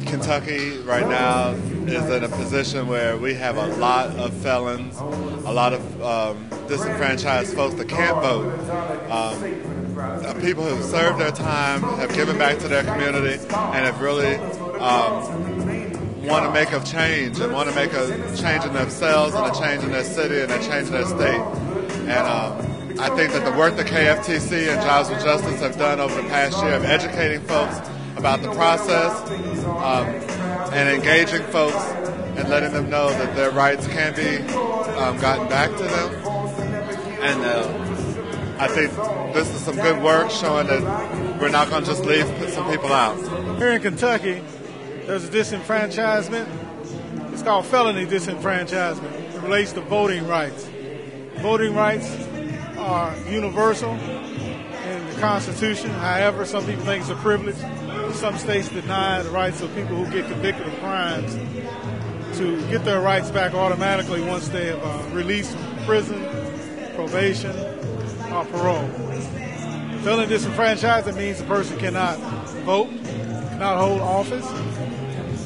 Kentucky right now is in a position where we have a lot of felons, a lot of disenfranchised folks that can't vote. People who served their time, have given back to their community, and have really want to make a change and want to make a change in themselves and a change in their city and a change in their state. And I think that the work that KFTC and Jobs with Justice have done over the past year of educating folks about the process and engaging folks and letting them know that their rights can be gotten back to them. And I think this is some good work showing that we're not going to just leave some people out. Here in Kentucky, there's a disenfranchisement. It's called felony disenfranchisement. It relates to voting rights. Voting rights are universal in the Constitution. However, some people think it's a privilege. Some states deny the rights of people who get convicted of crimes to get their rights back automatically once they have released from prison, probation, or parole. Felony disenfranchisement means the person cannot vote, cannot hold office.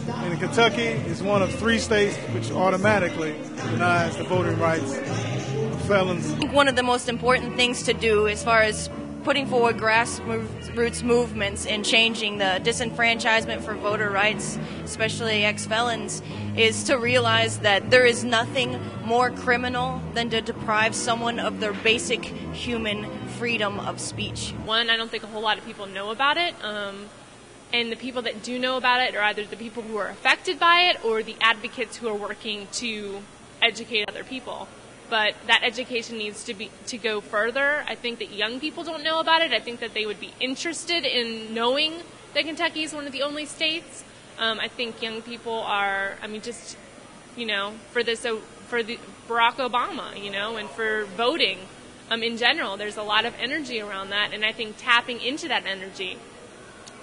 And Kentucky is one of 3 states which automatically denies the voting rights of felons. I think one of the most important things to do as far as putting forward grassroots movements and changing the disenfranchisement for voter rights, especially ex-felons, is to realize that there is nothing more criminal than to deprive someone of their basic human freedom of speech. One, I don't think a whole lot of people know about it. And the people that do know about it are either the people who are affected by it or the advocates who are working to educate other people. But that education needs to go further. I think that young people don't know about it. I think that they would be interested in knowing that Kentucky is one of the only states. I think young people are, just, for the Barack Obama, and for voting in general, there's a lot of energy around that, and I think tapping into that energy.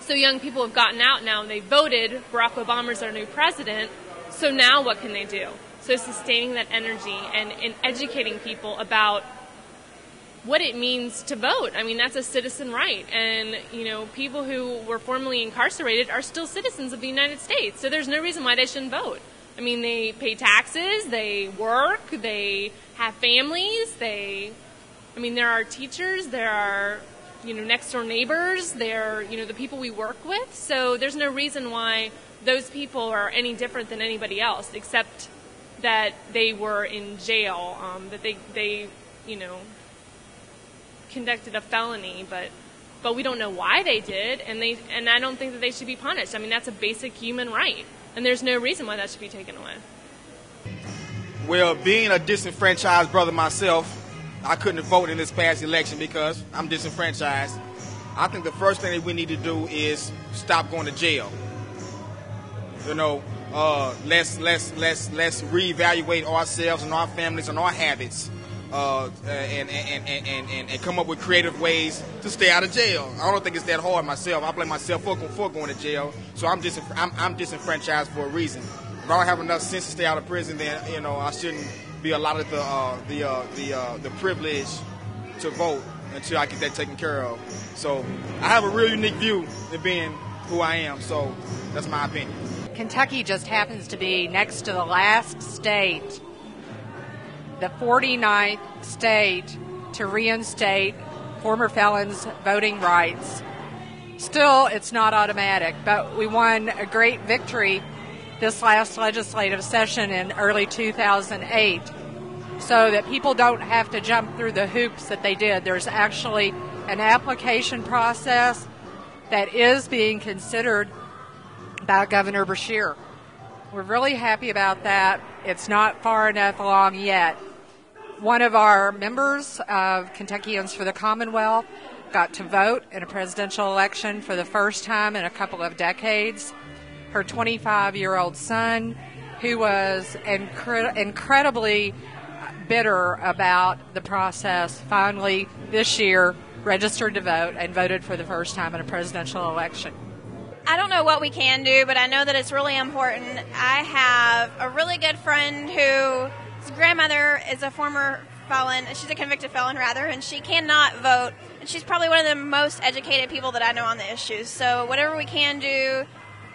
So young people have gotten out now and they voted. Barack Obama's our new president. So now what can they do? So sustaining that energy and educating people about what it means to vote. That's a citizen right. And, people who were formerly incarcerated are still citizens of the United States. So there's no reason why they shouldn't vote. They pay taxes, they work, they have families, there are teachers, there are, next door neighbors, they're, the people we work with. So there's no reason why those people are any different than anybody else, except that they were in jail, that they conducted a felony, but we don't know why they did, and I don't think that they should be punished. That's a basic human right, and there's no reason why that should be taken away. Well, being a disenfranchised brother myself, I couldn't vote in this past election because I'm disenfranchised. I think the first thing that we need to do is stop going to jail. Let's reevaluate ourselves and our families and our habits, and come up with creative ways to stay out of jail. I don't think it's that hard myself. I blame myself for going to jail, so I'm disenfranchised for a reason. If I don't have enough sense to stay out of prison, then I shouldn't be allotted the privilege to vote until I get that taken care of. So I have a real unique view of being who I am. So that's my opinion. Kentucky just happens to be next to the last state, the 49th state to reinstate former felons' voting rights. Still, it's not automatic, but we won a great victory this last legislative session in early 2008 so that people don't have to jump through the hoops that they did. There's actually an application process that is being considered by Governor Beshear. We're really happy about that. It's not far enough along yet. One of our members of Kentuckians for the Commonwealth got to vote in a presidential election for the first time in a couple of decades. Her 25-year-old son, who was incredibly bitter about the process, finally this year registered to vote and voted for the first time in a presidential election. I don't know what we can do, but I know that it's really important. I have a really good friend whose grandmother is a former felon. She's a convicted felon, rather, and she cannot vote. And she's probably one of the most educated people that I know on the issues. So whatever we can do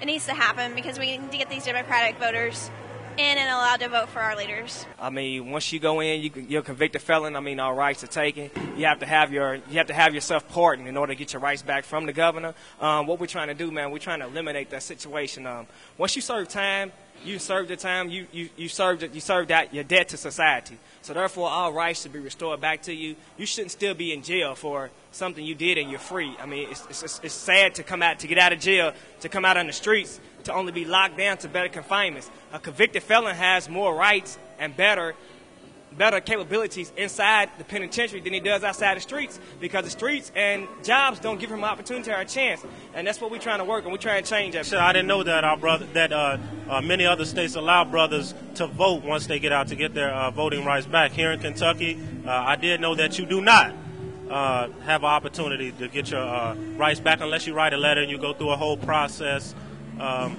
It needs to happen because we need to get these Democratic voters in and allowed to vote for our leaders. I mean, once you go in, you're a convicted felon. I mean, all rights are taken. You have to have yourself pardoned in order to get your rights back from the governor. What we're trying to do, man, we're trying to eliminate that situation. Once you serve time, you served the time. You served out your debt to society. So therefore, all rights should be restored back to you. You shouldn't still be in jail for something you did and you're free. I mean, it's sad to get out of jail, to come out on the streets, to only be locked down to better confinements. A convicted felon has more rights and better capabilities inside the penitentiary than he does outside the streets, because the streets and jobs don't give him an opportunity or a chance. And that's what we're trying to work on. We're trying to change that. I didn't know that many other states allow brothers to vote once they get out, to get their voting rights back. Here in Kentucky, I did know that you do not have an opportunity to get your rights back unless you write a letter and you go through a whole process. And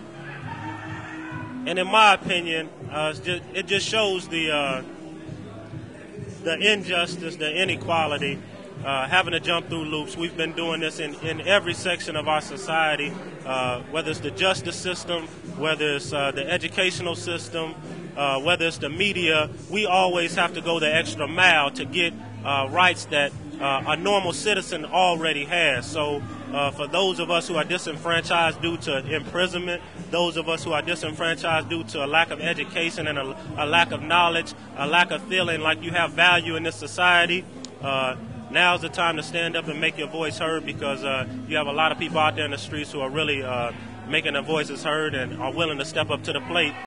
in my opinion, it just shows the injustice, the inequality, having to jump through loops. We've been doing this in every section of our society, whether it's the justice system, whether it's the educational system, whether it's the media. We always have to go the extra mile to get rights that a normal citizen already has. So for those of us who are disenfranchised due to imprisonment, those of us who are disenfranchised due to a lack of education and a lack of knowledge, a lack of feeling like you have value in this society, now's the time to stand up and make your voice heard, because you have a lot of people out there in the streets who are really making their voices heard and are willing to step up to the plate.